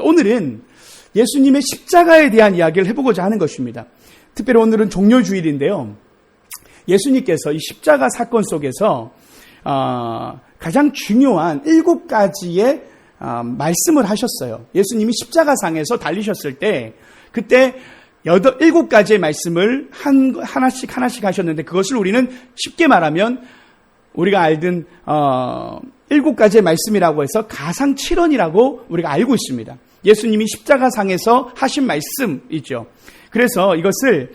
오늘은 예수님의 십자가에 대한 이야기를 해보고자 하는 것입니다. 특별히 오늘은 종료주일인데요. 예수님께서 이 십자가 사건 속에서 가장 중요한 7가지의 말씀을 하셨어요. 예수님이 십자가상에서 달리셨을 때 그때 7가지의 말씀을 하나씩 하셨는데 그것을 우리는 쉽게 말하면 우리가 알던 7가지의 말씀이라고 해서 가상칠언이라고 우리가 알고 있습니다. 예수님이 십자가상에서 하신 말씀이죠. 그래서 이것을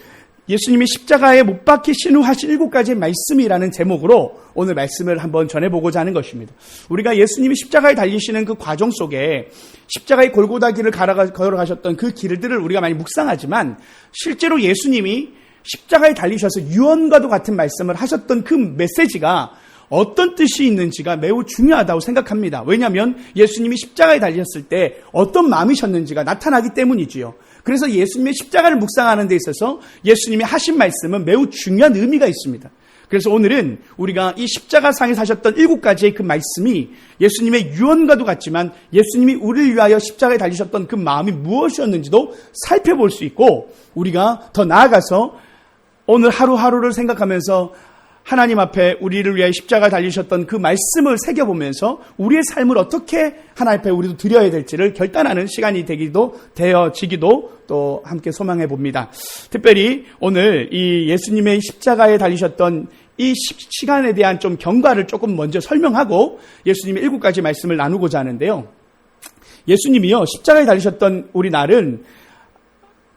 예수님이 십자가에 못 박히신 후 하신 7가지의 말씀이라는 제목으로 오늘 말씀을 한번 전해보고자 하는 것입니다. 우리가 예수님이 십자가에 달리시는 그 과정 속에 십자가의 골고다 길을 걸어가셨던 그 길들을 우리가 많이 묵상하지만 실제로 예수님이 십자가에 달리셔서 유언과도 같은 말씀을 하셨던 그 메시지가 어떤 뜻이 있는지가 매우 중요하다고 생각합니다. 왜냐하면 예수님이 십자가에 달리셨을 때 어떤 마음이셨는지가 나타나기 때문이지요. 그래서 예수님의 십자가를 묵상하는 데 있어서 예수님이 하신 말씀은 매우 중요한 의미가 있습니다. 그래서 오늘은 우리가 이 십자가상에서 하셨던 7가지의 그 말씀이 예수님의 유언과도 같지만 예수님이 우리를 위하여 십자가에 달리셨던 그 마음이 무엇이었는지도 살펴볼 수 있고 우리가 더 나아가서 오늘 하루하루를 생각하면서 하나님 앞에 우리를 위해 십자가 달리셨던 그 말씀을 새겨보면서 우리의 삶을 어떻게 하나님 앞에 우리도 드려야 될지를 결단하는 시간이 되어지기도 또 함께 소망해 봅니다. 특별히 오늘 이 예수님의 십자가에 달리셨던 이 시간에 대한 좀 경과를 조금 먼저 설명하고 예수님의 7가지 말씀을 나누고자 하는데요. 예수님이요 십자가에 달리셨던 우리 날은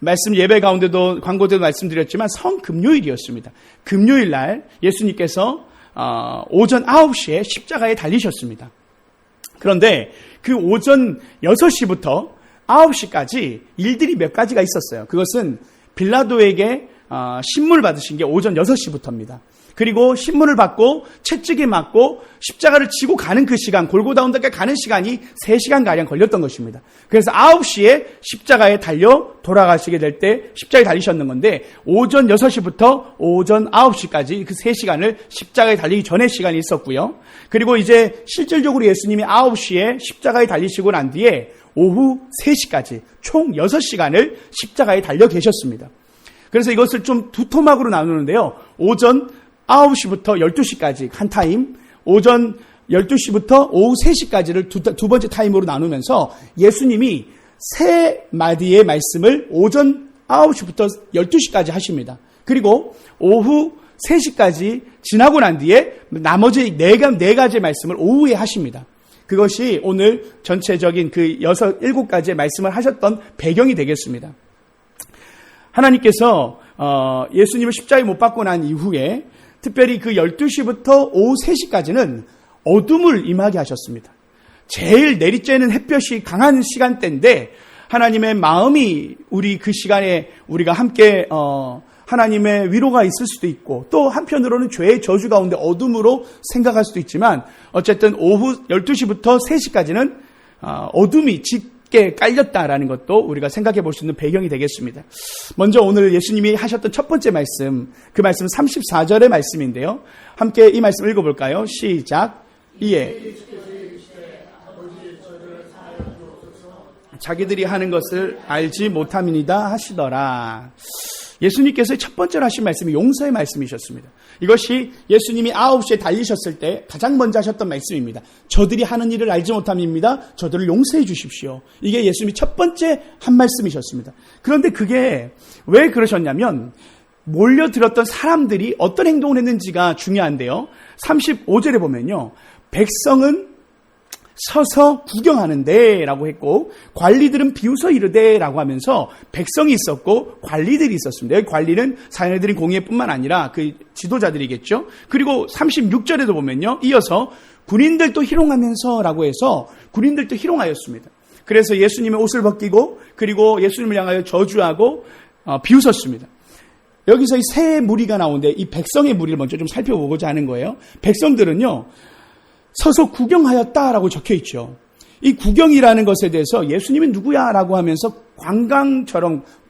말씀 예배 가운데도 광고대도 말씀드렸지만 성금요일이었습니다. 금요일 날 예수님께서 오전 9시에 십자가에 달리셨습니다. 그런데 그 오전 6시부터 9시까지 일들이 몇 가지가 있었어요. 그것은 빌라도에게 신문을 받으신 게 오전 6시부터입니다. 그리고 신문을 받고 채찍에 맞고 십자가를 지고 가는 그 시간, 골고다 언덕에 가는 시간이 3시간가량 걸렸던 것입니다. 그래서 9시에 십자가에 달려 돌아가시게 될 때 십자가에 달리셨는 건데 오전 6시부터 오전 9시까지 그 3시간을 십자가에 달리기 전에 시간이 있었고요. 그리고 이제 실질적으로 예수님이 9시에 십자가에 달리시고 난 뒤에 오후 3시까지 총 6시간을 십자가에 달려 계셨습니다. 그래서 이것을 좀 두 토막으로 나누는데요. 오전 9시부터 12시까지 한 타임, 오전 12시부터 오후 3시까지를 두 번째 타임으로 나누면서 예수님이 3마디의 말씀을 오전 9시부터 12시까지 하십니다. 그리고 오후 3시까지 지나고 난 뒤에 나머지 4가지의 말씀을 오후에 하십니다. 그것이 오늘 전체적인 그 7가지의 말씀을 하셨던 배경이 되겠습니다. 하나님께서 예수님을 십자가에 못 박고 난 이후에 특별히 그 12시부터 오후 3시까지는 어둠을 임하게 하셨습니다. 제일 내리쬐는 햇볕이 강한 시간대인데 하나님의 마음이 우리 그 시간에 우리가 함께 하나님의 위로가 있을 수도 있고 또 한편으로는 죄의 저주 가운데 어둠으로 생각할 수도 있지만 어쨌든 오후 12시부터 3시까지는 어둠이 짙게 깔렸다라는 것도 우리가 생각해 볼 수 있는 배경이 되겠습니다. 먼저 오늘 예수님이 하셨던 첫 번째 말씀, 그 말씀은 34절의 말씀인데요. 함께 이 말씀 읽어볼까요? 시작. 이에 자기들이 하는 것을 알지 못함이니이다 하시더라. 예수님께서 첫 번째로 하신 말씀이 용서의 말씀이셨습니다. 이것이 예수님이 9시에 달리셨을 때 가장 먼저 하셨던 말씀입니다. 저들이 하는 일을 알지 못함입니다. 저들을 용서해 주십시오. 이게 예수님이 첫 번째 한 말씀이셨습니다. 그런데 그게 왜 그러셨냐면 몰려들었던 사람들이 어떤 행동을 했는지가 중요한데요. 35절에 보면요. 백성은 서서 구경하는데 라고 했고 관리들은 비웃어 이르되 라고 하면서 백성이 있었고 관리들이 있었습니다. 여기 관리는 사내들인 공예뿐만 아니라 그 지도자들이겠죠. 그리고 36절에도 보면요. 이어서 군인들도 희롱하면서 라고 해서 군인들도 희롱하였습니다. 그래서 예수님의 옷을 벗기고 그리고 예수님을 향하여 저주하고 비웃었습니다. 여기서 이 세 무리가 나오는데 이 백성의 무리를 먼저 좀 살펴보고자 하는 거예요. 백성들은요. 서서 구경하였다라고 적혀 있죠. 이 구경이라는 것에 대해서 예수님이 누구야라고 하면서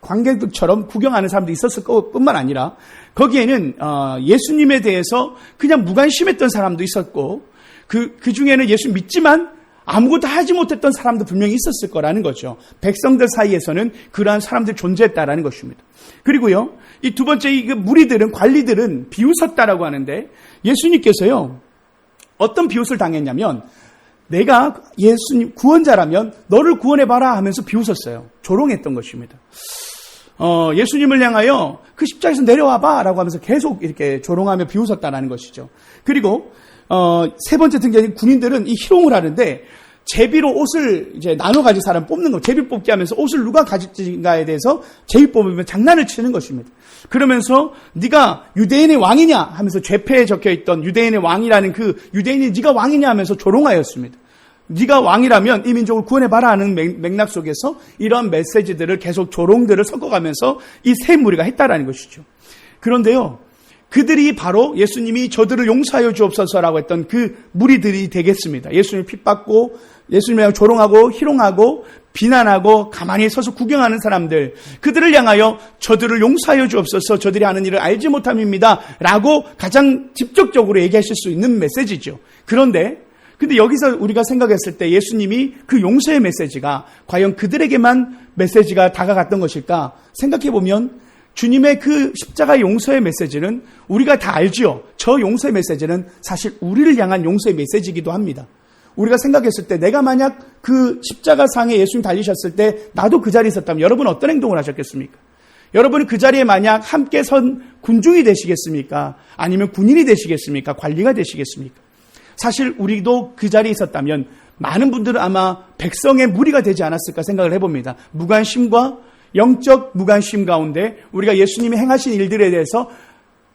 관객들처럼 구경하는 사람도 있었을 뿐만 아니라 거기에는 예수님에 대해서 그냥 무관심했던 사람도 있었고 그 중에는 예수 믿지만 아무것도 하지 못했던 사람도 분명히 있었을 거라는 거죠. 백성들 사이에서는 그러한 사람들이 존재했다라는 것입니다. 그리고요, 이 두 번째 이 무리들은, 관리들은 비웃었다라고 하는데, 예수님께서요, 어떤 비웃을 당했냐면, 내가 예수님 구원자라면 너를 구원해봐라 하면서 비웃었어요. 조롱했던 것입니다. 예수님을 향하여 그 십자가에서 내려와봐 라고 하면서 계속 이렇게 조롱하며 비웃었다라는 것이죠. 그리고 세 번째 등장인 군인들은 이 희롱을 하는데, 제비로 옷을 이제 나눠 가질 사람 뽑는 거, 제비 뽑기 하면서 옷을 누가 가질지인가에 대해서 제비 뽑으면 장난을 치는 것입니다. 그러면서 네가 유대인의 왕이냐 하면서 죄패에 적혀있던 유대인의 왕이라는 그 유대인이 네가 왕이냐 하면서 조롱하였습니다. 네가 왕이라면 이 민족을 구원해봐라 하는 맥락 속에서 이런 메시지들을 계속 조롱들을 섞어가면서 이 세 무리가 했다라는 것이죠. 그런데요, 그들이 바로 예수님이 저들을 용서하여 주옵소서라고 했던 그 무리들이 되겠습니다. 예수님을 핍받고 예수님을 조롱하고 희롱하고 비난하고 가만히 서서 구경하는 사람들, 그들을 향하여 저들을 용서하여 주옵소서, 저들이 하는 일을 알지 못함입니다 라고 가장 직접적으로 얘기하실 수 있는 메시지죠. 근데 여기서 우리가 생각했을 때 예수님이 그 용서의 메시지가 과연 그들에게만 메시지가 다가갔던 것일까 생각해보면, 주님의 그 십자가 용서의 메시지는 우리가 다 알지요. 저 용서의 메시지는 사실 우리를 향한 용서의 메시지이기도 합니다. 우리가 생각했을 때 내가 만약 그 십자가 상에 예수님 달리셨을 때 나도 그 자리에 있었다면 여러분은 어떤 행동을 하셨겠습니까? 여러분은 그 자리에 만약 함께 선 군중이 되시겠습니까? 아니면 군인이 되시겠습니까? 관리가 되시겠습니까? 사실 우리도 그 자리에 있었다면 많은 분들은 아마 백성의 무리가 되지 않았을까 생각을 해봅니다. 무관심과 영적 무관심 가운데 우리가 예수님이 행하신 일들에 대해서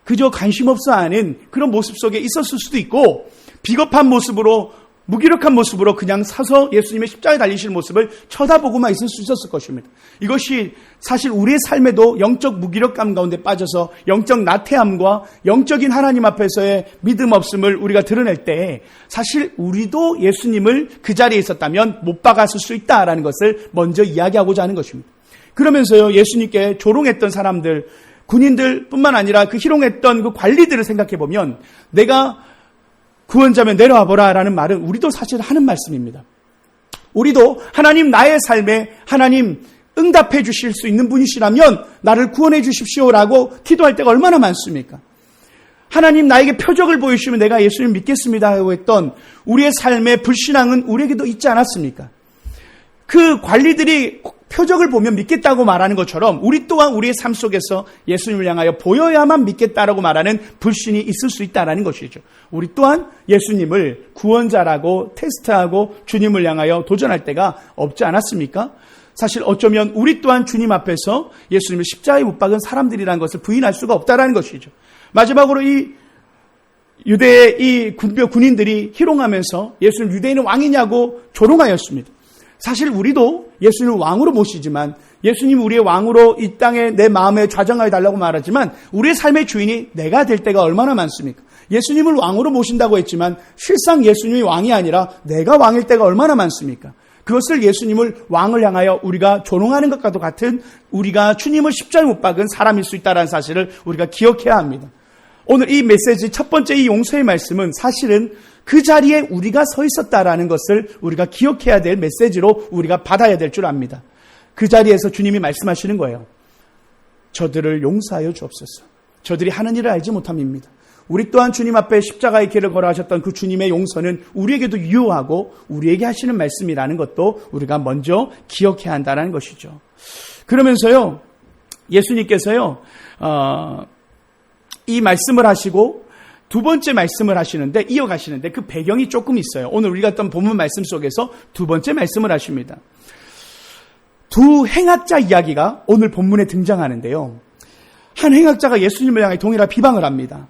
그저 관심 없어 하는 그런 모습 속에 있었을 수도 있고, 비겁한 모습으로, 무기력한 모습으로 그냥 서서 예수님의 십자가에 달리실 모습을 쳐다보고만 있을 수 있었을 것입니다. 이것이 사실 우리의 삶에도 영적 무기력감 가운데 빠져서 영적 나태함과 영적인 하나님 앞에서의 믿음 없음을 우리가 드러낼 때 사실 우리도 예수님을 그 자리에 있었다면 못 박았을 수 있다라는 것을 먼저 이야기하고자 하는 것입니다. 그러면서요, 예수님께 조롱했던 사람들, 군인들 뿐만 아니라 그 희롱했던 그 관리들을 생각해 보면, 내가 구원자면 내려와 보라 라는 말은 우리도 사실 하는 말씀입니다. 우리도 하나님, 나의 삶에 하나님 응답해 주실 수 있는 분이시라면 나를 구원해 주십시오라고 기도할 때가 얼마나 많습니까? 하나님, 나에게 표적을 보여주시면 내가 예수님 믿겠습니다 하고 했던 우리의 삶의 불신앙은 우리에게도 있지 않았습니까? 그 관리들이 표적을 보면 믿겠다고 말하는 것처럼 우리 또한 우리의 삶 속에서 예수님을 향하여 보여야만 믿겠다라고 말하는 불신이 있을 수 있다는 것이죠. 우리 또한 예수님을 구원자라고 테스트하고 주님을 향하여 도전할 때가 없지 않았습니까? 사실 어쩌면 우리 또한 주님 앞에서 예수님을 십자가에 못 박은 사람들이라는 것을 부인할 수가 없다는 것이죠. 마지막으로 이 유대의 이 군인들이 희롱하면서 예수님 유대인은 왕이냐고 조롱하였습니다. 사실 우리도 예수님을 왕으로 모시지만, 예수님 우리의 왕으로 이 땅에 내 마음에 좌정하여 달라고 말하지만 우리의 삶의 주인이 내가 될 때가 얼마나 많습니까? 예수님을 왕으로 모신다고 했지만 실상 예수님이 왕이 아니라 내가 왕일 때가 얼마나 많습니까? 그것을 예수님을 왕을 향하여 우리가 조롱하는 것과도 같은, 우리가 주님을 십자가에 못 박은 사람일 수 있다는 사실을 우리가 기억해야 합니다. 오늘 이 메시지 첫 번째 이 용서의 말씀은 사실은 그 자리에 우리가 서 있었다라는 것을 우리가 기억해야 될 메시지로 우리가 받아야 될 줄 압니다. 그 자리에서 주님이 말씀하시는 거예요. 저들을 용서하여 주옵소서. 저들이 하는 일을 알지 못함입니다. 우리 또한 주님 앞에 십자가의 길을 걸어가셨던 그 주님의 용서는 우리에게도 유효하고 우리에게 하시는 말씀이라는 것도 우리가 먼저 기억해야 한다는 것이죠. 그러면서요, 예수님께서요, 이 말씀을 하시고 두 번째 말씀을 하시는데, 이어가시는데 그 배경이 조금 있어요. 오늘 우리가 했던 본문 말씀 속에서 두 번째 말씀을 하십니다. 두 행악자 이야기가 오늘 본문에 등장하는데요. 한 행악자가 예수님을 향해 동일한 비방을 합니다.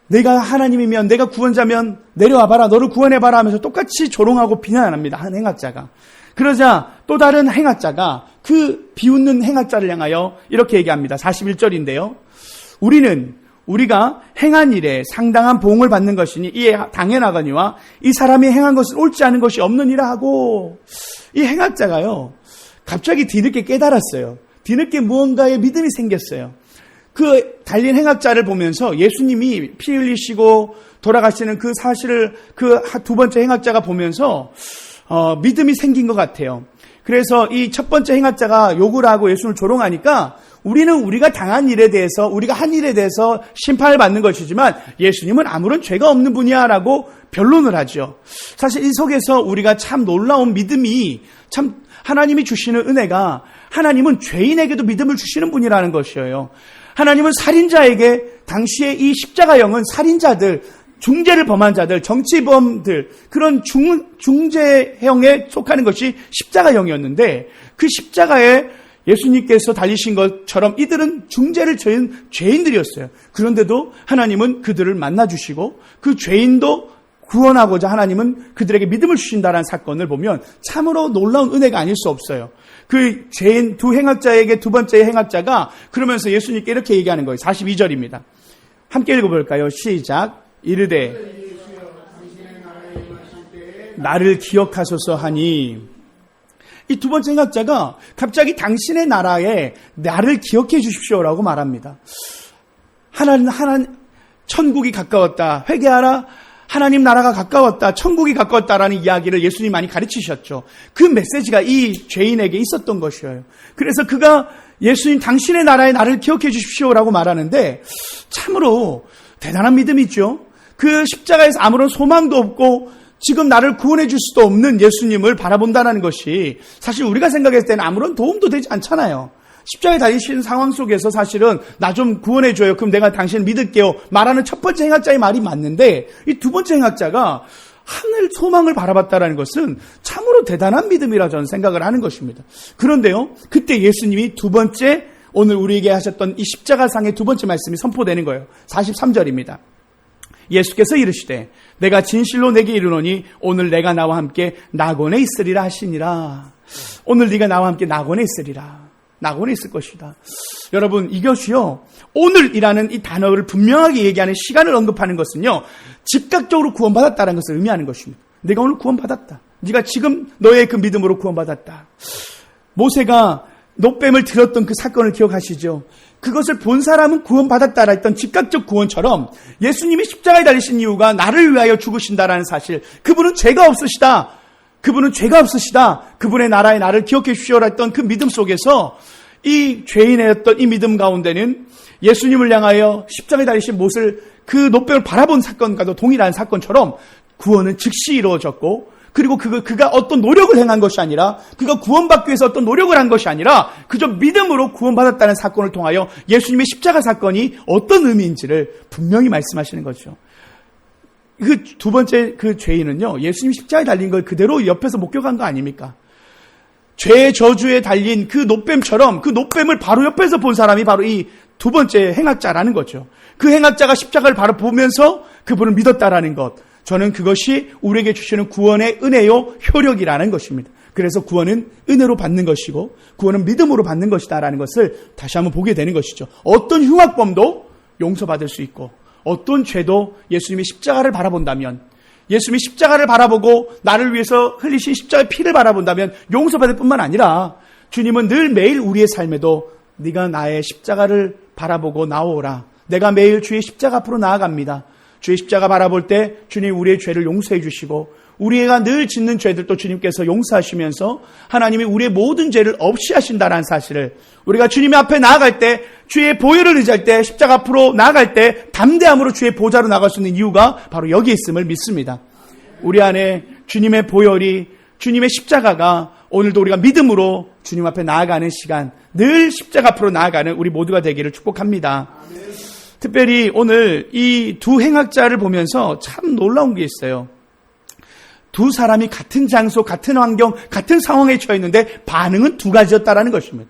내가 하나님이면, 내가 구원자면 내려와봐라, 너를 구원해봐라 하면서 똑같이 조롱하고 비난합니다. 한 행악자가. 그러자 또 다른 행악자가 그 비웃는 행악자를 향하여 이렇게 얘기합니다. 41절인데요. 우리가 행한 일에 상당한 보응을 받는 것이니 이에 당연하거니와 이 사람이 행한 것은 옳지 않은 것이 없느니라 하고, 이 행악자가요, 갑자기 뒤늦게 깨달았어요. 뒤늦게 무언가의 믿음이 생겼어요. 그 달린 행악자를 보면서 예수님이 피 흘리시고 돌아가시는 그 사실을 그 두 번째 행악자가 보면서 믿음이 생긴 것 같아요. 그래서 이 첫 번째 행악자가 욕을 하고 예수님을 조롱하니까 우리는 우리가 당한 일에 대해서, 우리가 한 일에 대해서 심판을 받는 것이지만 예수님은 아무런 죄가 없는 분이야라고 변론을 하죠. 사실 이 속에서 우리가 참 놀라운 믿음이, 참 하나님이 주시는 은혜가, 하나님은 죄인에게도 믿음을 주시는 분이라는 것이에요. 하나님은 살인자에게, 당시에 이 십자가형은 살인자들, 중죄를 범한 자들, 정치범들, 그런 중죄형에 속하는 것이 십자가형이었는데, 그 십자가에 예수님께서 달리신 것처럼 이들은 중죄를 저은 죄인들이었어요. 그런데도 하나님은 그들을 만나주시고 그 죄인도 구원하고자 하나님은 그들에게 믿음을 주신다는 사건을 보면 참으로 놀라운 은혜가 아닐 수 없어요. 그 죄인 두 행악자에게 두 번째 행악자가 그러면서 예수님께 이렇게 얘기하는 거예요. 42절입니다. 함께 읽어볼까요? 시작. 이르되 나를 기억하소서 하니. 이 두 번째 행악자가 갑자기 당신의 나라에 나를 기억해 주십시오라고 말합니다. 하나님, 천국이 가까웠다. 회개하라. 하나님 나라가 가까웠다. 천국이 가까웠다라는 이야기를 예수님이 많이 가르치셨죠. 그 메시지가 이 죄인에게 있었던 것이에요. 그래서 그가 예수님 당신의 나라에 나를 기억해 주십시오라고 말하는데 참으로 대단한 믿음이죠. 그 십자가에서 아무런 소망도 없고 지금 나를 구원해 줄 수도 없는 예수님을 바라본다는 것이 사실 우리가 생각했을 때는 아무런 도움도 되지 않잖아요. 십자가에 달리시는 상황 속에서 사실은 나 좀 구원해 줘요. 그럼 내가 당신을 믿을게요. 말하는 첫 번째 행악자의 말이 맞는데 이 두 번째 행악자가 하늘 소망을 바라봤다는 것은 참으로 대단한 믿음이라 저는 생각을 하는 것입니다. 그런데요, 그때 예수님이 두 번째 오늘 우리에게 하셨던 이 십자가상의 두 번째 말씀이 선포되는 거예요. 43절입니다. 예수께서 이르시되 내가 진실로 내게 이르노니 오늘 내가 나와 함께 낙원에 있으리라 하시니라. 오늘 네가 나와 함께 낙원에 있으리라. 낙원에 있을 것이다. 여러분, 이것이요, 오늘이라는 이 단어를 분명하게 얘기하는 시간을 언급하는 것은요, 즉각적으로 구원받았다는 것을 의미하는 것입니다. 내가 오늘 구원받았다. 네가 지금 너의 그 믿음으로 구원받았다. 모세가 노뱀을 들었던 그 사건을 기억하시죠? 그것을 본 사람은 구원받았다라 했던 즉각적 구원처럼 예수님이 십자가에 달리신 이유가 나를 위하여 죽으신다라는 사실, 그분은 죄가 없으시다. 그분은 죄가 없으시다. 그분의 나라에 나를 기억해 주시오라 했던 그 믿음 속에서 이 죄인이었던 이 믿음 가운데는 예수님을 향하여 십자가에 달리신 못을 그 노뱀을 바라본 사건과도 동일한 사건처럼 구원은 즉시 이루어졌고, 그리고 그가 어떤 노력을 행한 것이 아니라, 그가 구원받기 위해서 어떤 노력을 한 것이 아니라 그저 믿음으로 구원받았다는 사건을 통하여 예수님의 십자가 사건이 어떤 의미인지를 분명히 말씀하시는 거죠. 그 두 번째 그 죄인은요, 예수님 십자가에 달린 걸 그대로 옆에서 목격한 거 아닙니까? 죄의 저주에 달린 그 노뱀처럼 그 노뱀을 바로 옆에서 본 사람이 바로 이 두 번째 행악자라는 거죠. 그 행악자가 십자가를 바로 보면서 그분을 믿었다라는 것. 저는 그것이 우리에게 주시는 구원의 은혜요 효력이라는 것입니다. 그래서 구원은 은혜로 받는 것이고 구원은 믿음으로 받는 것이다라는 것을 다시 한번 보게 되는 것이죠. 어떤 흉악범도 용서받을 수 있고 어떤 죄도 예수님이 십자가를 바라본다면, 예수님이 십자가를 바라보고 나를 위해서 흘리신 십자가의 피를 바라본다면 용서받을 뿐만 아니라 주님은 늘 매일 우리의 삶에도 네가 나의 십자가를 바라보고 나오라. 내가 매일 주의 십자가 앞으로 나아갑니다. 주의 십자가 바라볼 때 주님 우리의 죄를 용서해 주시고 우리가 늘 짓는 죄들도 주님께서 용서하시면서 하나님이 우리의 모든 죄를 없이 하신다는 사실을, 우리가 주님 앞에 나아갈 때, 주의 보혈을 의지할 때, 십자가 앞으로 나아갈 때 담대함으로 주의 보좌로 나갈 수 있는 이유가 바로 여기에 있음을 믿습니다. 우리 안에 주님의 보혈이, 주님의 십자가가 오늘도 우리가 믿음으로 주님 앞에 나아가는 시간, 늘 십자가 앞으로 나아가는 우리 모두가 되기를 축복합니다. 특별히 오늘 이 두 행악자를 보면서 참 놀라운 게 있어요. 두 사람이 같은 장소, 같은 환경, 같은 상황에 처해 있는데 반응은 두 가지였다라는 것입니다.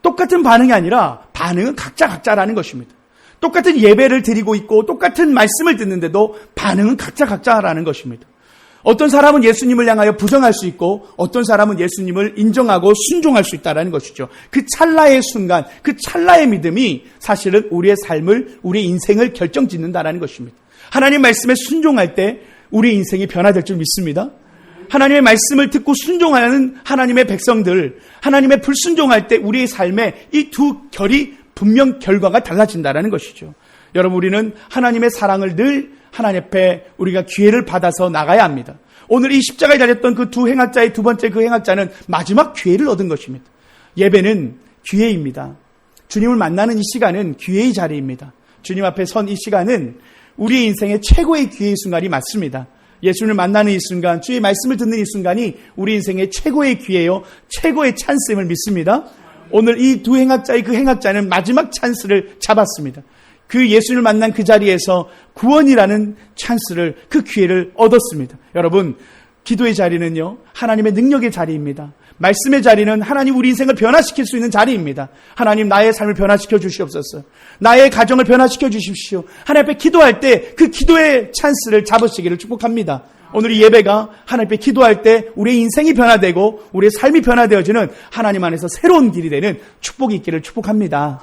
똑같은 반응이 아니라 반응은 각자라는 것입니다. 똑같은 예배를 드리고 있고 똑같은 말씀을 듣는데도 반응은 각자라는 것입니다. 어떤 사람은 예수님을 향하여 부정할 수 있고 어떤 사람은 예수님을 인정하고 순종할 수 있다는 것이죠. 그 찰나의 순간, 그 찰나의 믿음이 사실은 우리의 삶을, 우리의 인생을 결정짓는다는 것입니다. 하나님 말씀에 순종할 때 우리 인생이 변화될 줄 믿습니다. 하나님의 말씀을 듣고 순종하는 하나님의 백성들, 하나님의 불순종할 때 우리의 삶에 이 두 결이 분명 결과가 달라진다라는 것이죠. 여러분, 우리는 하나님의 사랑을 늘 하나님 앞에 우리가 기회를 받아서 나가야 합니다. 오늘 이 십자가에 달렸던 그 두 행악자의 두 번째 그 행악자는 마지막 기회를 얻은 것입니다. 예배는 기회입니다. 주님을 만나는 이 시간은 기회의 자리입니다. 주님 앞에 선 이 시간은 우리의 인생의 최고의 기회의 순간이 맞습니다. 예수님을 만나는 이 순간, 주의 말씀을 듣는 이 순간이 우리 인생의 최고의 기회요, 최고의 찬스임을 믿습니다. 오늘 이 두 행악자의 그 행악자는 마지막 찬스를 잡았습니다. 그 예수님을 만난 그 자리에서 구원이라는 찬스를, 그 기회를 얻었습니다. 여러분, 기도의 자리는요, 하나님의 능력의 자리입니다. 말씀의 자리는 하나님 우리 인생을 변화시킬 수 있는 자리입니다. 하나님, 나의 삶을 변화시켜 주시옵소서. 나의 가정을 변화시켜 주십시오. 하나님 앞에 기도할 때 그 기도의 찬스를 잡으시기를 축복합니다. 오늘 이 예배가 하나님 앞에 기도할 때 우리의 인생이 변화되고 우리의 삶이 변화되어지는 하나님 안에서 새로운 길이 되는 축복이 있기를 축복합니다.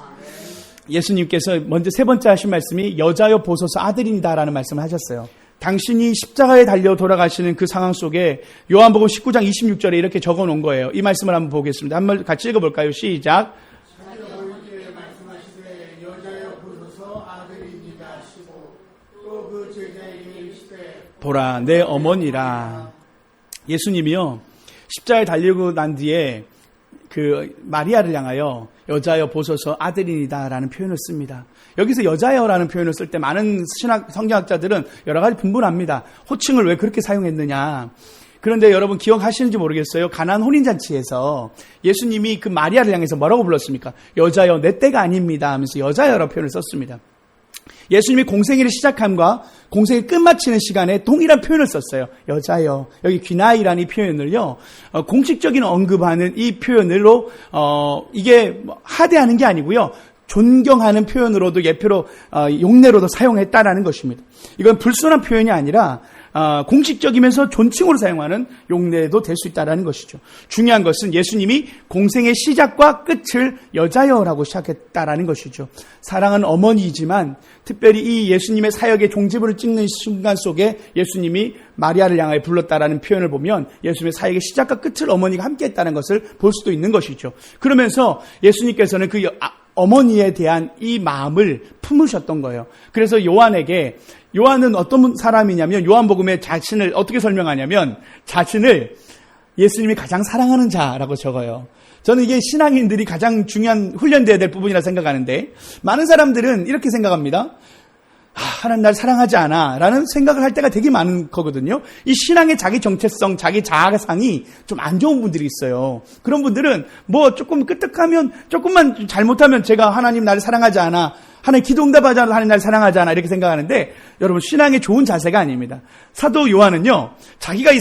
예수님께서 먼저 세 번째 하신 말씀이 여자여 보소서 아들이니다라는 말씀을 하셨어요. 당신이 십자가에 달려 돌아가시는 그 상황 속에 요한복음 19장 26절에 이렇게 적어 놓은 거예요. 이 말씀을 한번 보겠습니다. 한번 같이 읽어볼까요? 시작. 보라 내 어머니라. 예수님이요, 십자가에 달리고 난 뒤에 그 마리아를 향하여 여자여 보소서 아들이니다라는 표현을 씁니다. 여기서 여자여라는 표현을 쓸 때 많은 성경학자들은 여러 가지 분분합니다. 호칭을 왜 그렇게 사용했느냐. 그런데 여러분 기억하시는지 모르겠어요. 가나안 혼인잔치에서 예수님이 그 마리아를 향해서 뭐라고 불렀습니까? 여자여 내 때가 아닙니다 하면서 여자여라는 표현을 썼습니다. 예수님이 공생애를 시작함과 공생을 끝마치는 시간에 동일한 표현을 썼어요. 여자여. 여기 귀나이라는 이 표현을요, 공식적인 언급하는 이 표현으로 이게 하대하는 게 아니고요, 존경하는 표현으로도 예표로 용례로도 사용했다라는 것입니다. 이건 불순한 표현이 아니라 공식적이면서 존칭으로 사용하는 용례도 될 수 있다는 것이죠. 중요한 것은 예수님이 공생의 시작과 끝을 여자여라고 시작했다라는 것이죠. 사랑하는 어머니이지만 특별히 이 예수님의 사역의 종지부를 찍는 순간 속에 예수님이 마리아를 향하여 불렀다라는 표현을 보면 예수님의 사역의 시작과 끝을 어머니가 함께 했다는 것을 볼 수도 있는 것이죠. 그러면서 예수님께서는 그 어머니에 대한 이 마음을 품으셨던 거예요. 그래서 요한은 어떤 사람이냐면 요한복음에 자신을 어떻게 설명하냐면 자신을 예수님이 가장 사랑하는 자라고 적어요. 저는 이게 신앙인들이 가장 중요한 훈련되어야 될 부분이라 생각하는데 많은 사람들은 이렇게 생각합니다. 하나님 날 사랑하지 않아 라는 생각을 할 때가 되게 많은 거거든요. 이 신앙의 자기 정체성, 자기 자아상이 좀 안 좋은 분들이 있어요. 그런 분들은 뭐 조금 끄떡하면, 조금만 잘못하면 제가 하나님 나를 사랑하지 않아, 하나님 기도응답하지 않아, 하나님 나를 사랑하지 않아 이렇게 생각하는데, 여러분 신앙의 좋은 자세가 아닙니다. 사도 요한은요, 자기가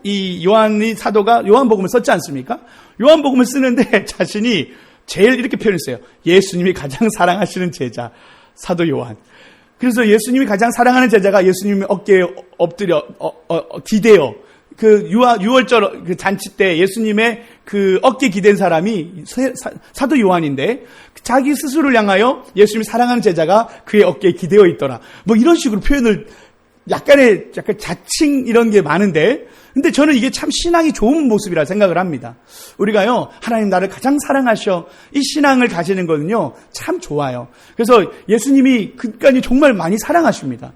이 요한이 사도가 요한복음을 썼지 않습니까? 요한복음을 쓰는데 자신이 제일 이렇게 표현했어요. 예수님이 가장 사랑하시는 제자 사도 요한. 그래서 예수님이 가장 사랑하는 제자가 예수님의 어깨에 엎드려 기대어, 그 유월절 그 잔치 때 예수님의 그 어깨에 기댄 사람이 사도 요한인데, 자기 스스로를 향하여 예수님이 사랑하는 제자가 그의 어깨에 기대어 있더라. 뭐 이런 식으로 표현을 약간 자칭 이런 게 많은데, 근데 저는 이게 참 신앙이 좋은 모습이라 생각을 합니다. 우리가요, 하나님 나를 가장 사랑하셔, 이 신앙을 가지는 거는요 참 좋아요. 그래서 예수님이 그까지 정말 많이 사랑하십니다.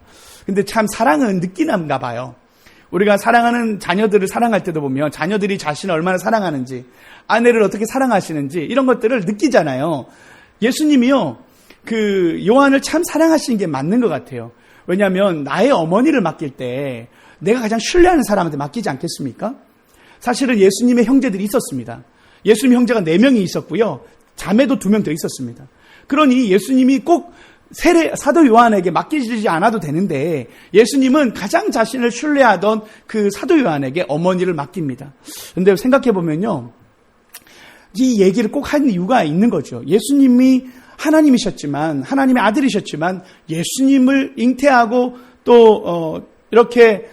근데 참 사랑은 느끼는가 봐요. 우리가 사랑하는 자녀들을 사랑할 때도 보면 자녀들이 자신을 얼마나 사랑하는지, 아내를 어떻게 사랑하시는지 이런 것들을 느끼잖아요. 예수님이요, 그 요한을 참 사랑하시는 게 맞는 것 같아요. 왜냐하면 나의 어머니를 맡길 때 내가 가장 신뢰하는 사람한테 맡기지 않겠습니까? 사실은 예수님의 형제들이 있었습니다. 예수님 형제가 4명이 있었고요, 자매도 2명 더 있었습니다. 그러니 예수님이 꼭 사도 요한에게 맡기지 않아도 되는데 예수님은 가장 자신을 신뢰하던 그 사도 요한에게 어머니를 맡깁니다. 그런데 생각해보면요, 이 얘기를 꼭 한 이유가 있는 거죠. 예수님이 하나님이셨지만, 하나님의 아들이셨지만 예수님을 잉태하고 또 이렇게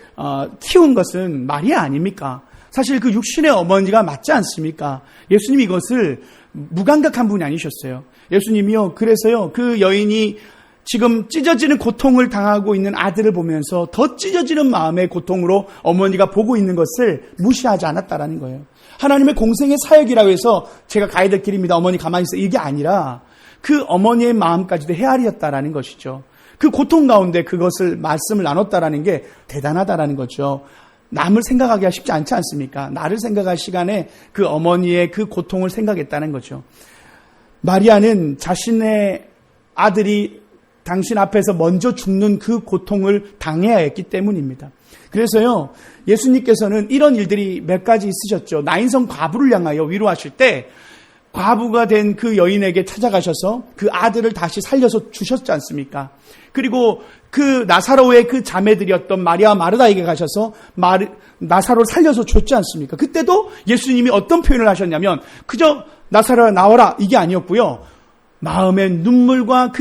키운 것은 마리아 아닙니까? 사실 그 육신의 어머니가 맞지 않습니까? 예수님이 이것을 무감각한 분이 아니셨어요. 예수님이요, 그래서요, 그 여인이 지금 찢어지는 고통을 당하고 있는 아들을 보면서 더 찢어지는 마음의 고통으로 어머니가 보고 있는 것을 무시하지 않았다라는 거예요. 하나님의 공생의 사역이라고 해서 제가 가야 될 길입니다, 어머니 가만히 있어, 이게 아니라 그 어머니의 마음까지도 헤아리었다라는 것이죠. 그 고통 가운데 그것을 말씀을 나눴다라는 게 대단하다라는 거죠. 남을 생각하기가 쉽지 않지 않습니까? 나를 생각할 시간에 그 어머니의 그 고통을 생각했다는 거죠. 마리아는 자신의 아들이 당신 앞에서 먼저 죽는 그 고통을 당해야 했기 때문입니다. 그래서요, 예수님께서는 이런 일들이 몇 가지 있으셨죠. 나인성 과부를 향하여 위로하실 때 과부가 된 그 여인에게 찾아가셔서 그 아들을 다시 살려서 주셨지 않습니까? 그리고 그 나사로의 그 자매들이었던 마리아와 마르다에게 가셔서 나사로를 살려서 줬지 않습니까? 그때도 예수님이 어떤 표현을 하셨냐면 그저 나사로야 나와라 이게 아니었고요. 마음의 눈물과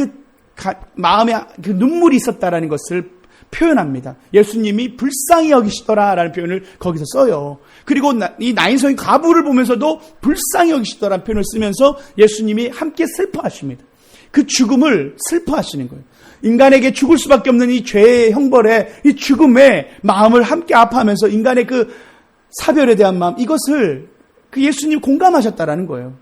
마음에 그 눈물이 있었다라는 것을 표현합니다. 예수님이 불쌍히 여기시더라라는 표현을 거기서 써요. 그리고 이 나인성의 과부를 보면서도 불쌍히 여기시더라는 표현을 쓰면서 예수님이 함께 슬퍼하십니다. 그 죽음을 슬퍼하시는 거예요. 인간에게 죽을 수밖에 없는 이 죄의 형벌에 이 죽음의 마음을 함께 아파하면서 인간의 그 사별에 대한 마음, 이것을 그 예수님이 공감하셨다라는 거예요.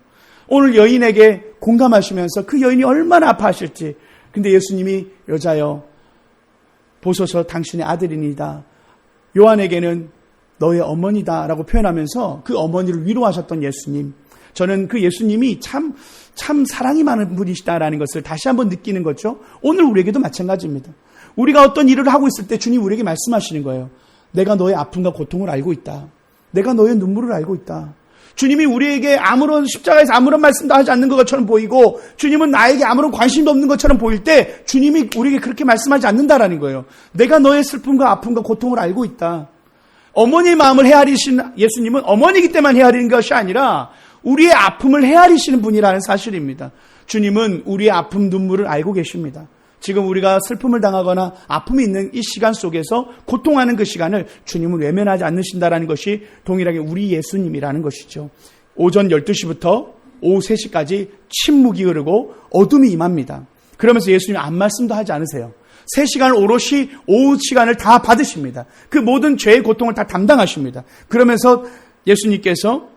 오늘 여인에게 공감하시면서 그 여인이 얼마나 아파하실지. 근데 예수님이 여자여 보소서 당신의 아들이니다. 요한에게는 너의 어머니다 라고 표현하면서 그 어머니를 위로하셨던 예수님. 저는 그 예수님이 참 사랑이 많은 분이시다라는 것을 다시 한번 느끼는 거죠. 오늘 우리에게도 마찬가지입니다. 우리가 어떤 일을 하고 있을 때 주님 우리에게 말씀하시는 거예요. 내가 너의 아픔과 고통을 알고 있다. 내가 너의 눈물을 알고 있다. 주님이 우리에게 십자가에서 아무런 말씀도 하지 않는 것처럼 보이고 주님은 나에게 아무런 관심도 없는 것처럼 보일 때 주님이 우리에게 그렇게 말씀하지 않는다라는 거예요. 내가 너의 슬픔과 아픔과 고통을 알고 있다. 어머니의 마음을 헤아리신 예수님은 어머니이기 때문에 헤아리는 것이 아니라 우리의 아픔을 헤아리시는 분이라는 사실입니다. 주님은 우리의 아픔, 눈물을 알고 계십니다. 지금 우리가 슬픔을 당하거나 아픔이 있는 이 시간 속에서 고통하는 그 시간을 주님은 외면하지 않으신다는 것이 동일하게 우리 예수님이라는 것이죠. 오전 12시부터 오후 3시까지 침묵이 흐르고 어둠이 임합니다. 그러면서 예수님이 아무 말씀도 하지 않으세요. 3시간을 오롯이 오후 시간을 다 받으십니다. 그 모든 죄의 고통을 다 담당하십니다. 그러면서 예수님께서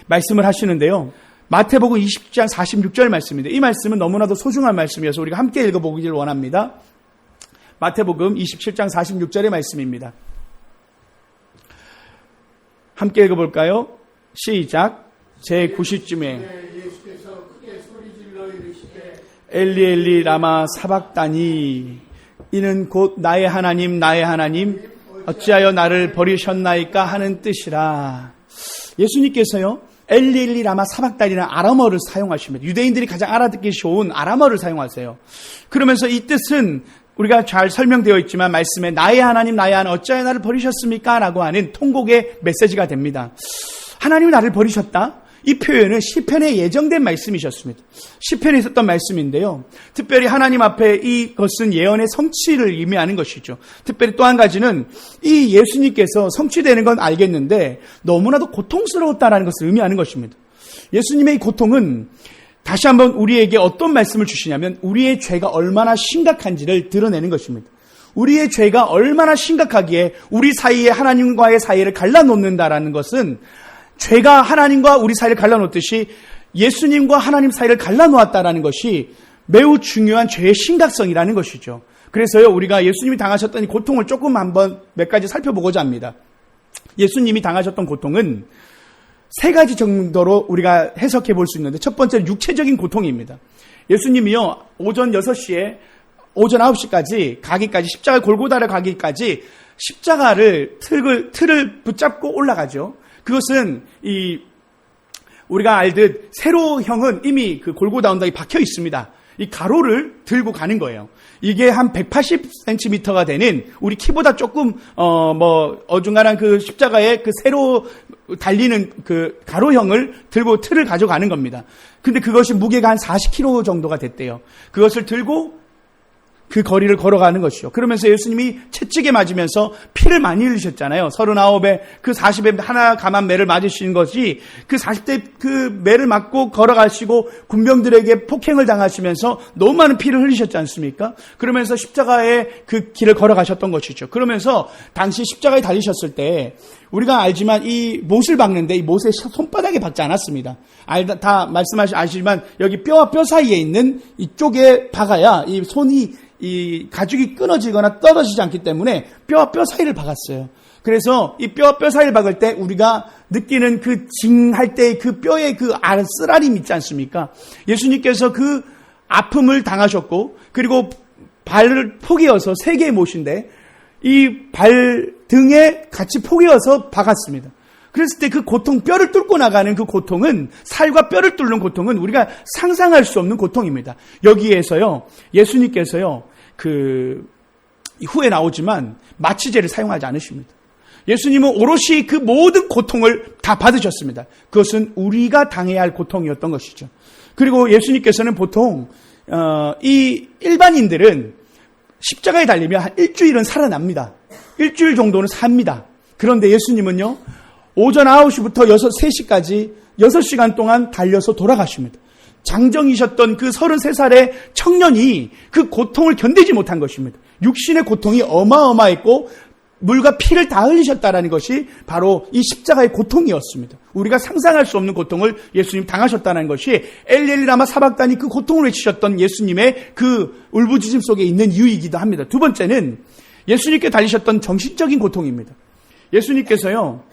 말씀을 하시는데요. 마태복음 20장 46절 말씀입니다. 이 말씀은 너무나도 소중한 말씀이어서 우리가 함께 읽어보기를 원합니다. 마태복음 27장 46절의 말씀입니다. 함께 읽어볼까요? 시작. 제9시쯤에 엘리 엘리 라마 사박다니 이는 곧 나의 하나님 어찌하여 나를 버리셨나이까 하는 뜻이라. 예수님께서요. 엘리 엘리 라마 사박다니라는 아람어를 사용하십니다. 유대인들이 가장 알아듣기 좋은 아람어를 사용하세요. 그러면서 이 뜻은 우리가 잘 설명되어 있지만 말씀에 나의 하나님 어찌하여 나를 버리셨습니까? 라고 하는 통곡의 메시지가 됩니다. 하나님이 나를 버리셨다? 이 표현은 시편에 예정된 말씀이셨습니다. 시편에 있었던 말씀인데요. 특별히 하나님 앞에 이것은 예언의 성취를 의미하는 것이죠. 특별히 또 한 가지는 이 예수님께서 성취되는 건 알겠는데 너무나도 고통스러웠다라는 것을 의미하는 것입니다. 예수님의 이 고통은 다시 한번 우리에게 어떤 말씀을 주시냐면 우리의 죄가 얼마나 심각한지를 드러내는 것입니다. 우리의 죄가 얼마나 심각하기에 우리 사이에 하나님과의 사이를 갈라놓는다라는 것은 죄가 하나님과 우리 사이를 갈라놓듯이 예수님과 하나님 사이를 갈라놓았다라는 것이 매우 중요한 죄의 심각성이라는 것이죠. 그래서요, 우리가 예수님이 당하셨던 이 고통을 조금 한번 몇 가지 살펴보고자 합니다. 예수님이 당하셨던 고통은 3가지 정도로 우리가 해석해 볼 수 있는데 첫 번째는 육체적인 고통입니다. 예수님이요, 오전 6시에 오전 9시까지 가기까지 십자가 골고다를 가기까지 십자가를 틀을 붙잡고 올라가죠. 그것은 우리가 알듯 세로형은 이미 그 골고다 언덕에 박혀 있습니다. 이 가로를 들고 가는 거예요. 이게 한 180cm가 되는 우리 키보다 조금 어중간한 그 십자가의 그 세로 달리는 그 가로형을 들고 틀을 가져가는 겁니다. 근데 그것이 무게가 한 40kg 정도가 됐대요. 그것을 들고 그 거리를 걸어가는 것이죠. 그러면서 예수님이 채찍에 맞으면서 피를 많이 흘리셨잖아요. 39배, 그 40배 하나 감한 매를 맞으신 것이 그 40대 그 매를 맞고 걸어가시고 군병들에게 폭행을 당하시면서 너무 많은 피를 흘리셨지 않습니까? 그러면서 십자가의 그 길을 걸어가셨던 것이죠. 그러면서 당시 십자가에 달리셨을 때 우리가 알지만 이 못을 박는데 이 못의 손바닥에 박지 않았습니다. 다 아시지만 여기 뼈와 뼈 사이에 있는 이쪽에 박아야 이 손이 이 가죽이 끊어지거나 떨어지지 않기 때문에 뼈와 뼈 사이를 박았어요. 그래서 이 뼈와 뼈 사이를 박을 때 우리가 느끼는 그 징할 때 그 뼈의 그 쓰라림 있지 않습니까? 예수님께서 그 아픔을 당하셨고 그리고 발을 포개어서 3개의 못인데 이 발등에 같이 포개어서 박았습니다. 그랬을 때 그 고통, 뼈를 뚫고 나가는 그 고통은, 살과 뼈를 뚫는 고통은 우리가 상상할 수 없는 고통입니다. 여기에서요, 예수님께서요, 후에 나오지만 마취제를 사용하지 않으십니다. 예수님은 오롯이 그 모든 고통을 다 받으셨습니다. 그것은 우리가 당해야 할 고통이었던 것이죠. 그리고 예수님께서는 보통 이 일반인들은 십자가에 달리면 한 일주일은 살아납니다. 일주일 정도는 삽니다. 그런데 예수님은요, 오전 9시부터 3시까지 6시간 동안 달려서 돌아가십니다. 장정이셨던 그 33살의 청년이 그 고통을 견디지 못한 것입니다. 육신의 고통이 어마어마했고 물과 피를 다 흘리셨다라는 것이 바로 이 십자가의 고통이었습니다. 우리가 상상할 수 없는 고통을 예수님 당하셨다는 것이 엘리 라마 사박다니 그 고통을 외치셨던 예수님의 그 울부짖음 속에 있는 이유이기도 합니다. 두 번째는 예수님께 달리셨던 정신적인 고통입니다. 예수님께서요,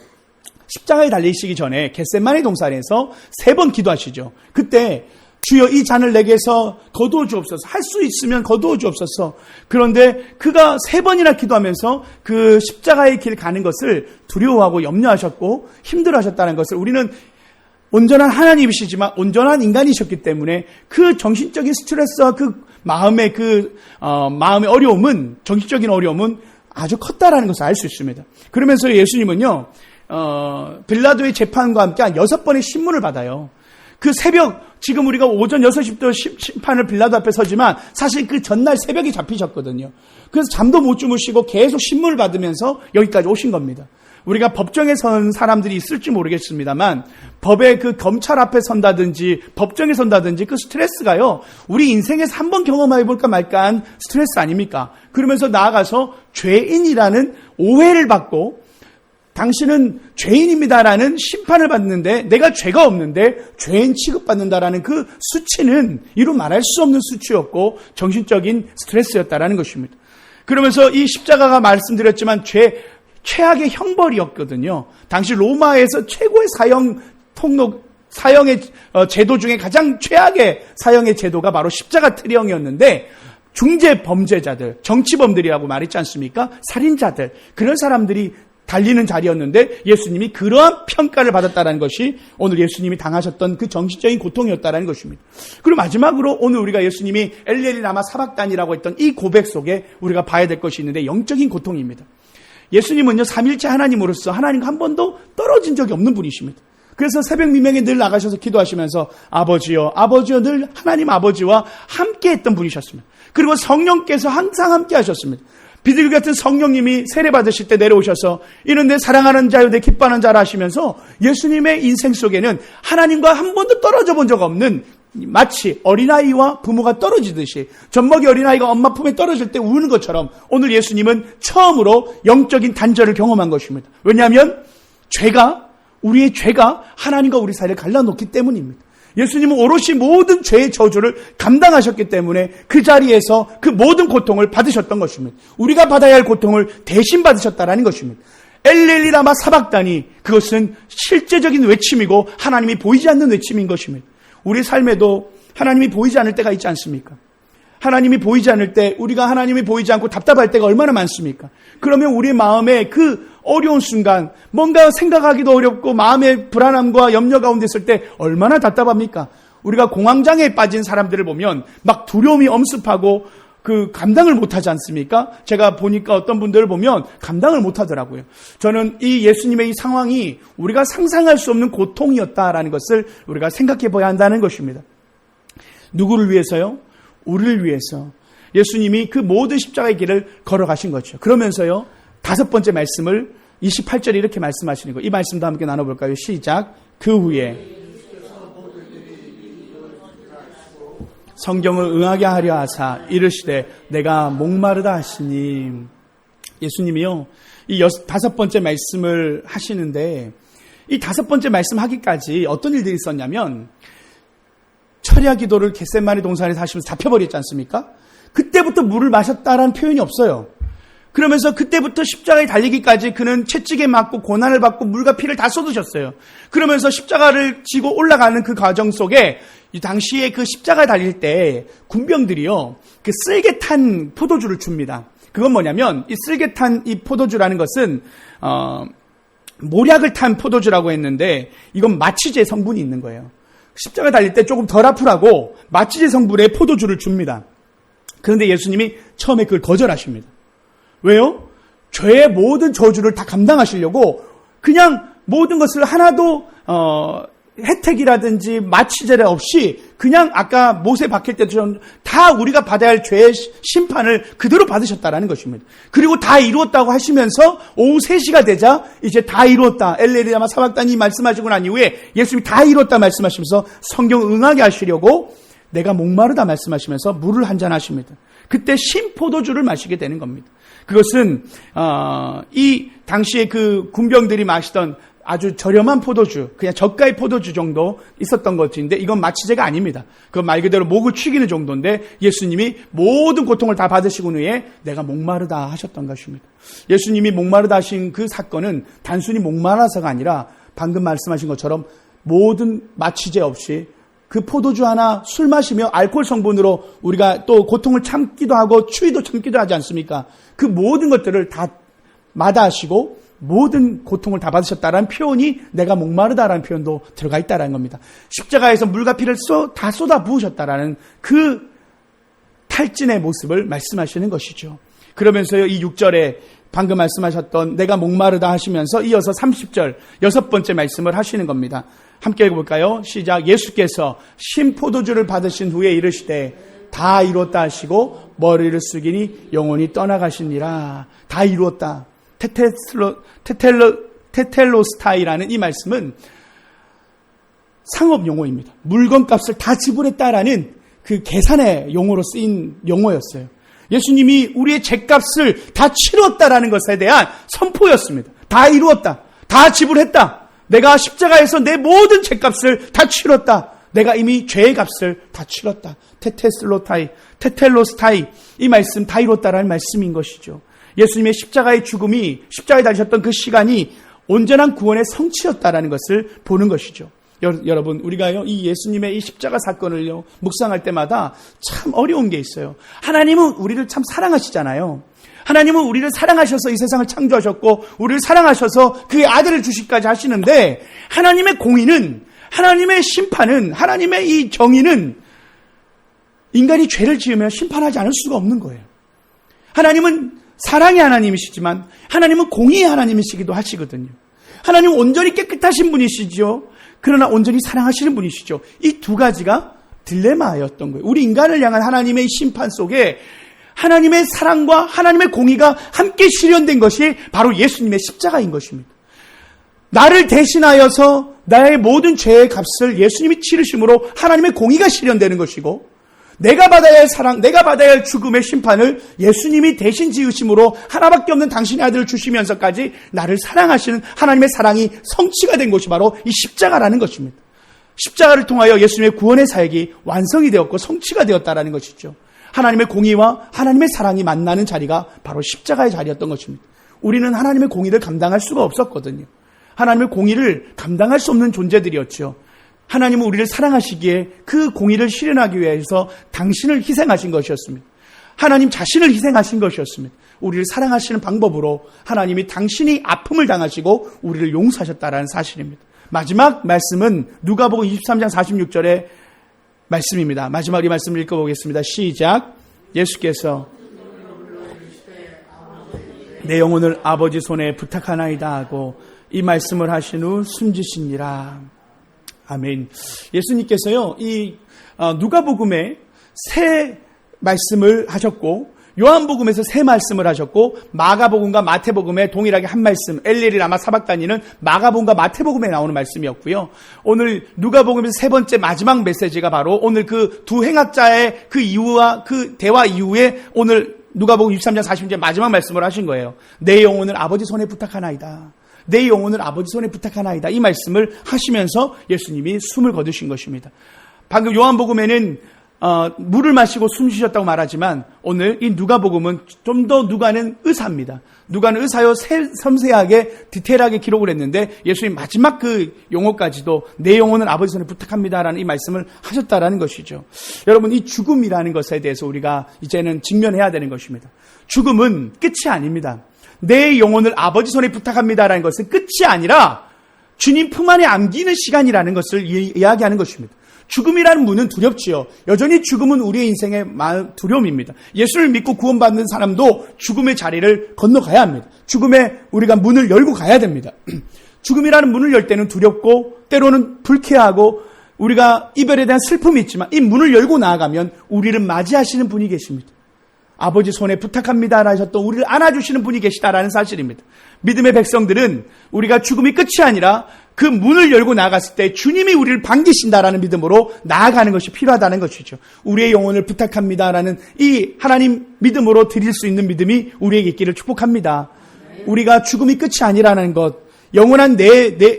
십자가에 달리시기 전에 겟세마네 동산에서 3번 기도하시죠. 그때 주여 이 잔을 내게서 거두어 주옵소서. 할 수 있으면 거두어 주옵소서. 그런데 그가 3번이나 기도하면서 그 십자가의 길 가는 것을 두려워하고 염려하셨고 힘들어하셨다는 것을 우리는 온전한 하나님이시지만 온전한 인간이셨기 때문에 그 정신적인 스트레스와 그 마음의 마음의 어려움은, 정신적인 어려움은 아주 컸다라는 것을 알 수 있습니다. 그러면서 예수님은요, 빌라도의 재판과 함께 한 6번의 신문을 받아요. 그 새벽, 지금 우리가 오전 6시부터 심판을 빌라도 앞에 서지만 사실 그 전날 새벽에 잡히셨거든요. 그래서 잠도 못 주무시고 계속 신문을 받으면서 여기까지 오신 겁니다. 우리가 법정에 선 사람들이 있을지 모르겠습니다만 법의 그 검찰 앞에 선다든지 법정에 선다든지 그 스트레스가요, 우리 인생에서 한번 경험해 볼까 말까한 스트레스 아닙니까? 그러면서 나아가서 죄인이라는 오해를 받고 당신은 죄인입니다라는 심판을 받는데 내가 죄가 없는데 죄인 취급받는다라는 그 수치는 이루 말할 수 없는 수치였고 정신적인 스트레스였다라는 것입니다. 그러면서 이 십자가가 말씀드렸지만 최악의 형벌이었거든요. 당시 로마에서 최고의 사형의 제도 중에 가장 최악의 사형의 제도가 바로 십자가 트령이었는데 중재 범죄자들, 정치범들이라고 말했지 않습니까? 살인자들, 그런 사람들이 달리는 자리였는데 예수님이 그러한 평가를 받았다는 것이 오늘 예수님이 당하셨던 그 정신적인 고통이었다는 것입니다. 그리고 마지막으로 오늘 우리가 예수님이 엘리 라마 사박단이라고 했던 이 고백 속에 우리가 봐야 될 것이 있는데 영적인 고통입니다. 예수님은요, 삼일째 하나님으로서 하나님과 한 번도 떨어진 적이 없는 분이십니다. 그래서 새벽 미명에 늘 나가셔서 기도하시면서 아버지여 늘 하나님 아버지와 함께 했던 분이셨습니다. 그리고 성령께서 항상 함께 하셨습니다. 비둘기 같은 성령님이 세례 받으실 때 내려오셔서 이는 내 사랑하는 자요 내 기뻐하는 자라 하시면서 예수님의 인생 속에는 하나님과 한 번도 떨어져 본 적 없는, 마치 어린아이와 부모가 떨어지듯이 젖먹이 어린아이가 엄마 품에 떨어질 때 우는 것처럼 오늘 예수님은 처음으로 영적인 단절을 경험한 것입니다. 왜냐하면 우리의 죄가 하나님과 우리 사이를 갈라놓기 때문입니다. 예수님은 오롯이 모든 죄의 저주를 감당하셨기 때문에 그 자리에서 그 모든 고통을 받으셨던 것입니다. 우리가 받아야 할 고통을 대신 받으셨다라는 것입니다. 엘리 라마 사박다니, 그것은 실제적인 외침이고 하나님이 보이지 않는 외침인 것입니다. 우리 삶에도 하나님이 보이지 않을 때가 있지 않습니까? 하나님이 보이지 않을 때, 우리가 하나님이 보이지 않고 답답할 때가 얼마나 많습니까? 그러면 우리 마음에 그 어려운 순간, 뭔가 생각하기도 어렵고 마음의 불안함과 염려 가운데 있을 때 얼마나 답답합니까? 우리가 공황장애에 빠진 사람들을 보면 막 두려움이 엄습하고 그 감당을 못하지 않습니까? 제가 보니까 어떤 분들을 보면 감당을 못하더라고요. 저는 이 예수님의 이 상황이 우리가 상상할 수 없는 고통이었다라는 것을 우리가 생각해 봐야 한다는 것입니다. 누구를 위해서요? 우리를 위해서 예수님이 그 모든 십자가의 길을 걸어가신 거죠. 그러면서요, 5번째 말씀을 28절에 이렇게 말씀하시는 거예요. 이 말씀도 함께 나눠볼까요? 시작. 그 후에 성경을 응하게 하려 하사 이르시되 내가 목마르다 하시니. 예수님이요, 이 5번째 말씀을 하시는데 이 5번째 말씀 하기까지 어떤 일들이 있었냐면 철야 기도를 겟세마네 동산에서 하시면서 잡혀버렸지 않습니까? 그때부터 물을 마셨다라는 표현이 없어요. 그러면서 그때부터 십자가에 달리기까지 그는 채찍에 맞고 고난을 받고 물과 피를 다 쏟으셨어요. 그러면서 십자가를 지고 올라가는 그 과정 속에 이 당시에 그 십자가에 달릴 때 군병들이요, 그 쓸개 탄 포도주를 줍니다. 그건 뭐냐면 이 쓸개 탄 이 포도주라는 것은 모략을 탄 포도주라고 했는데 이건 마취제 성분이 있는 거예요. 십자가에 달릴 때 조금 덜 아프라고 마취제 성분의 포도주를 줍니다. 그런데 예수님이 처음에 그걸 거절하십니다. 왜요? 죄의 모든 저주를 다 감당하시려고 그냥 모든 것을 하나도 혜택이라든지 마취제 없이 그냥 아까 모세 박힐 때처럼 다 우리가 받아야 할 죄의 심판을 그대로 받으셨다라는 것입니다. 그리고 다 이루었다고 하시면서 오후 3시가 되자 이제 다 이루었다. 엘레리야마 사박단이 말씀하시고 난 이후에 예수님이 다 이루었다 말씀하시면서 성경 응하게 하시려고 내가 목마르다 말씀하시면서 물을 한잔 하십니다. 그때 신포도주를 마시게 되는 겁니다. 그것은 이 당시에 그 군병들이 마시던 아주 저렴한 포도주, 그냥 저가의 포도주 정도 있었던 것인데 이건 마취제가 아닙니다. 그건 말 그대로 목을 축이는 정도인데 예수님이 모든 고통을 다 받으시고 후에 내가 목마르다 하셨던 것입니다. 예수님이 목마르다 하신 그 사건은 단순히 목마라서가 아니라 방금 말씀하신 것처럼 모든 마취제 없이 그 포도주 하나 술 마시며 알코올 성분으로 우리가 또 고통을 참기도 하고 추위도 참기도 하지 않습니까? 그 모든 것들을 다 마다하시고 모든 고통을 다 받으셨다라는 표현이 내가 목마르다라는 표현도 들어가 있다라는 겁니다. 십자가에서 물과 피를 다 쏟아 부으셨다라는 그 탈진의 모습을 말씀하시는 것이죠. 그러면서요, 이 6절에 방금 말씀하셨던 내가 목마르다 하시면서 이어서 30절 6번째 말씀을 하시는 겁니다. 함께 읽어볼까요? 시작. 예수께서 신포도주를 받으신 후에 이르시되 다 이루었다 하시고 머리를 숙이니 영혼이 떠나가시니라. 다 이루었다. 테텔로스타이라는 이 말씀은 상업 용어입니다. 물건값을 다 지불했다라는 그 계산의 용어로 쓰인 용어였어요. 예수님이 우리의 죄값을 다 치렀다라는 것에 대한 선포였습니다. 다 이루었다. 다 지불했다. 내가 십자가에서 내 모든 죄값을 다 치렀다. 내가 이미 죄의 값을 다 치렀다. 테텔로스타이. 이 말씀 다 이뤘다라는 말씀인 것이죠. 예수님의 십자가의 죽음이, 십자가에 달리셨던 그 시간이 온전한 구원의 성취였다라는 것을 보는 것이죠. 여러분, 우리가요, 이 예수님의 이 십자가 사건을요, 묵상할 때마다 참 어려운 게 있어요. 하나님은 우리를 참 사랑하시잖아요. 하나님은 우리를 사랑하셔서 이 세상을 창조하셨고, 우리를 사랑하셔서 그의 아들을 주시기까지 하시는데, 하나님의 공의는, 하나님의 심판은, 하나님의 이 정의는 인간이 죄를 지으면 심판하지 않을 수가 없는 거예요. 하나님은 사랑의 하나님이시지만 하나님은 공의의 하나님이시기도 하시거든요. 하나님은 온전히 깨끗하신 분이시죠. 그러나 온전히 사랑하시는 분이시죠. 이 두 가지가 딜레마였던 거예요. 우리 인간을 향한 하나님의 심판 속에 하나님의 사랑과 하나님의 공의가 함께 실현된 것이 바로 예수님의 십자가인 것입니다. 나를 대신하여서 나의 모든 죄의 값을 예수님이 치르심으로 하나님의 공의가 실현되는 것이고, 내가 받아야 할 사랑, 내가 받아야 할 죽음의 심판을 예수님이 대신 지으심으로 하나밖에 없는 당신의 아들을 주시면서까지 나를 사랑하시는 하나님의 사랑이 성취가 된 것이 바로 이 십자가라는 것입니다. 십자가를 통하여 예수님의 구원의 사역이 완성이 되었고 성취가 되었다라는 것이죠. 하나님의 공의와 하나님의 사랑이 만나는 자리가 바로 십자가의 자리였던 것입니다. 우리는 하나님의 공의를 감당할 수가 없었거든요. 하나님의 공의를 감당할 수 없는 존재들이었죠. 하나님은 우리를 사랑하시기에 그 공의를 실현하기 위해서 당신을 희생하신 것이었습니다. 하나님 자신을 희생하신 것이었습니다. 우리를 사랑하시는 방법으로 하나님이 당신이 아픔을 당하시고 우리를 용서하셨다라는 사실입니다. 마지막 말씀은 누가복음 23장 46절의 말씀입니다. 마지막 이 말씀을 읽어보겠습니다. 시작. 예수께서 내 영혼을 아버지 손에 부탁하나이다 하고 이 말씀을 하신 후 숨지시니라. 아멘. 예수님께서요, 이 누가복음에 세 말씀을 하셨고, 요한복음에서 세 말씀을 하셨고, 마가복음과 마태복음에 동일하게 한 말씀, 엘리엘이 라마 사박다니는 마가복음과 마태복음에 나오는 말씀이었고요. 오늘 누가복음에서 세 번째 마지막 메시지가 바로 오늘 그 두 행악자의 그 이유와 그 대화 이후에 오늘 누가복음 23장 40절 마지막 말씀을 하신 거예요. 내 영혼을 아버지 손에 부탁하나이다. 내 영혼을 아버지 손에 부탁하나이다. 이 말씀을 하시면서 예수님이 숨을 거두신 것입니다. 방금 요한복음에는 물을 마시고 숨 쉬셨다고 말하지만 오늘 이 누가복음은 좀 더 누가는 의사입니다. 누가는 의사여 섬세하게 디테일하게 기록을 했는데 예수님 마지막 그 용어까지도 내 영혼을 아버지 손에 부탁합니다라는 이 말씀을 하셨다라는 것이죠. 여러분, 이 죽음이라는 것에 대해서 우리가 이제는 직면해야 되는 것입니다. 죽음은 끝이 아닙니다. 내 영혼을 아버지 손에 부탁합니다라는 것은 끝이 아니라 주님 품 안에 안기는 시간이라는 것을 이야기하는 것입니다. 죽음이라는 문은 두렵지요. 여전히 죽음은 우리의 인생의 두려움입니다. 예수를 믿고 구원받는 사람도 죽음의 자리를 건너가야 합니다. 죽음의 우리가 문을 열고 가야 됩니다. 죽음이라는 문을 열 때는 두렵고 때로는 불쾌하고 우리가 이별에 대한 슬픔이 있지만 이 문을 열고 나아가면 우리를 맞이하시는 분이 계십니다. 아버지 손에 부탁합니다 하셨던 우리를 안아주시는 분이 계시다라는 사실입니다. 믿음의 백성들은 우리가 죽음이 끝이 아니라 그 문을 열고 나갔을 때 주님이 우리를 반기신다라는 믿음으로 나아가는 것이 필요하다는 것이죠. 우리의 영혼을 부탁합니다라는 이 하나님 믿음으로 드릴 수 있는 믿음이 우리에게 있기를 축복합니다. 우리가 죽음이 끝이 아니라는 것, 영원한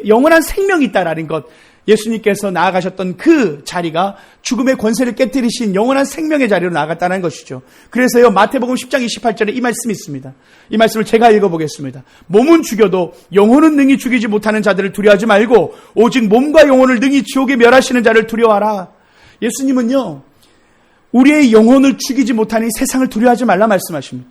영원한 생명이 있다라는 것, 예수님께서 나아가셨던 그 자리가 죽음의 권세를 깨뜨리신 영원한 생명의 자리로 나아갔다는 것이죠. 그래서요, 마태복음 10장 28절에 이 말씀이 있습니다. 이 말씀을 제가 읽어보겠습니다. 몸은 죽여도 영혼은 능히 죽이지 못하는 자들을 두려워하지 말고 오직 몸과 영혼을 능히 지옥에 멸하시는 자를 두려워하라. 예수님은요, 우리의 영혼을 죽이지 못하는 이 세상을 두려워하지 말라 말씀하십니다.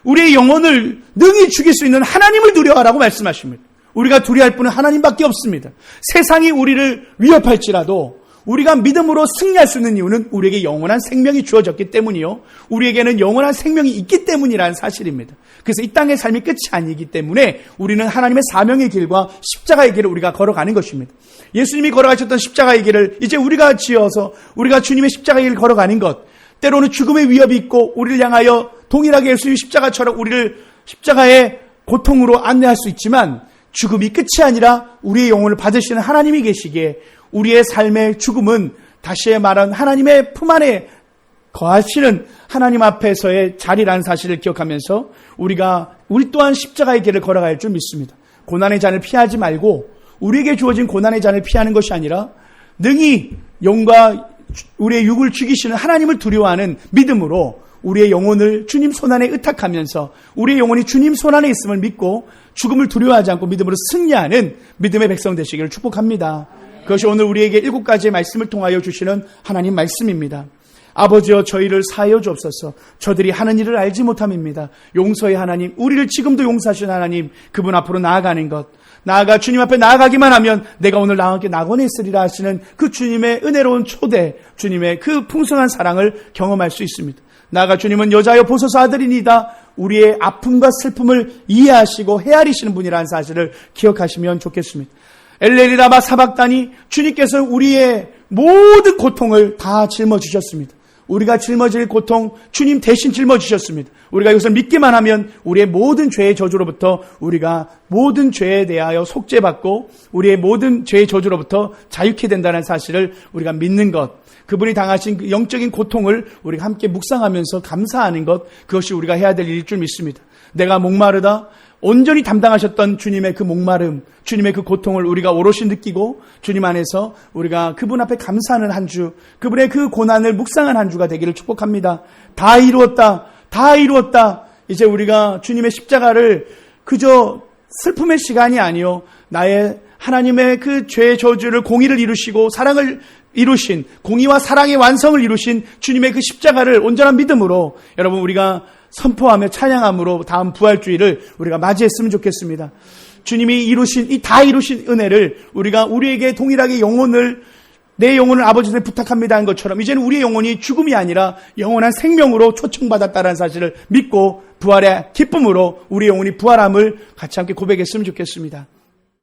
우리의 영혼을 능히 죽일 수 있는 하나님을 두려워하라고 말씀하십니다. 우리가 두려워할 분은 하나님밖에 없습니다. 세상이 우리를 위협할지라도 우리가 믿음으로 승리할 수 있는 이유는 우리에게 영원한 생명이 주어졌기 때문이요, 우리에게는 영원한 생명이 있기 때문이라는 사실입니다. 그래서 이 땅의 삶이 끝이 아니기 때문에 우리는 하나님의 사명의 길과 십자가의 길을 우리가 걸어가는 것입니다. 예수님이 걸어가셨던 십자가의 길을 이제 우리가 지어서 우리가 주님의 십자가의 길을 걸어가는 것, 때로는 죽음의 위협이 있고 우리를 향하여 동일하게 예수님의 십자가처럼 우리를 십자가의 고통으로 안내할 수 있지만 죽음이 끝이 아니라 우리의 영혼을 받으시는 하나님이 계시기에 우리의 삶의 죽음은 다시 말한 하나님의 품 안에 거하시는 하나님 앞에서의 자리라는 사실을 기억하면서 우리 또한 십자가의 길을 걸어갈 줄 믿습니다. 고난의 잔을 피하지 말고 우리에게 주어진 고난의 잔을 피하는 것이 아니라 능히 영과 우리의 육을 죽이시는 하나님을 두려워하는 믿음으로 우리의 영혼을 주님 손안에 의탁하면서 우리의 영혼이 주님 손안에 있음을 믿고 죽음을 두려워하지 않고 믿음으로 승리하는 믿음의 백성 되시기를 축복합니다. 그것이 오늘 우리에게 7가지의 말씀을 통하여 주시는 하나님 말씀입니다. 아버지여, 저희를 사하여 주옵소서. 저들이 하는 일을 알지 못함입니다. 용서의 하나님, 우리를 지금도 용서하신 하나님, 그분 앞으로 나아가는 것, 나아가 주님 앞에 나아가기만 하면 내가 오늘 나와 함께 낙원에 있으리라 하시는 그 주님의 은혜로운 초대, 주님의 그 풍성한 사랑을 경험할 수 있습니다. 나아가 주님은 여자여 보소서 아들이니이다. 우리의 아픔과 슬픔을 이해하시고 헤아리시는 분이라는 사실을 기억하시면 좋겠습니다. 엘레리라마 사박다니, 주님께서 우리의 모든 고통을 다 짊어지셨습니다. 우리가 짊어질 고통 주님 대신 짊어지셨습니다. 우리가 이것을 믿기만 하면 우리의 모든 죄의 저주로부터 우리가 모든 죄에 대하여 속죄받고 우리의 모든 죄의 저주로부터 자유케 된다는 사실을 우리가 믿는 것, 그분이 당하신 그 영적인 고통을 우리가 함께 묵상하면서 감사하는 것, 그것이 우리가 해야 될 일일 줄 믿습니다. 내가 목마르다, 온전히 담당하셨던 주님의 그 목마름, 주님의 그 고통을 우리가 오롯이 느끼고 주님 안에서 우리가 그분 앞에 감사하는 한 주, 그분의 그 고난을 묵상한 한 주가 되기를 축복합니다. 다 이루었다, 다 이루었다. 이제 우리가 주님의 십자가를 그저 슬픔의 시간이 아니요, 나의 하나님의 그 죄의 저주를 공의를 이루시고 사랑을 이루신, 공의와 사랑의 완성을 이루신 주님의 그 십자가를 온전한 믿음으로 여러분 우리가 선포하며 찬양함으로 다음 부활주의를 우리가 맞이했으면 좋겠습니다. 주님이 이루신 이 다 이루신 은혜를 우리가 우리에게 동일하게 내 영혼을 아버지께 부탁합니다 한 것처럼 이제는 우리의 영혼이 죽음이 아니라 영원한 생명으로 초청받았다는 사실을 믿고 부활의 기쁨으로 우리의 영혼이 부활함을 같이 함께 고백했으면 좋겠습니다.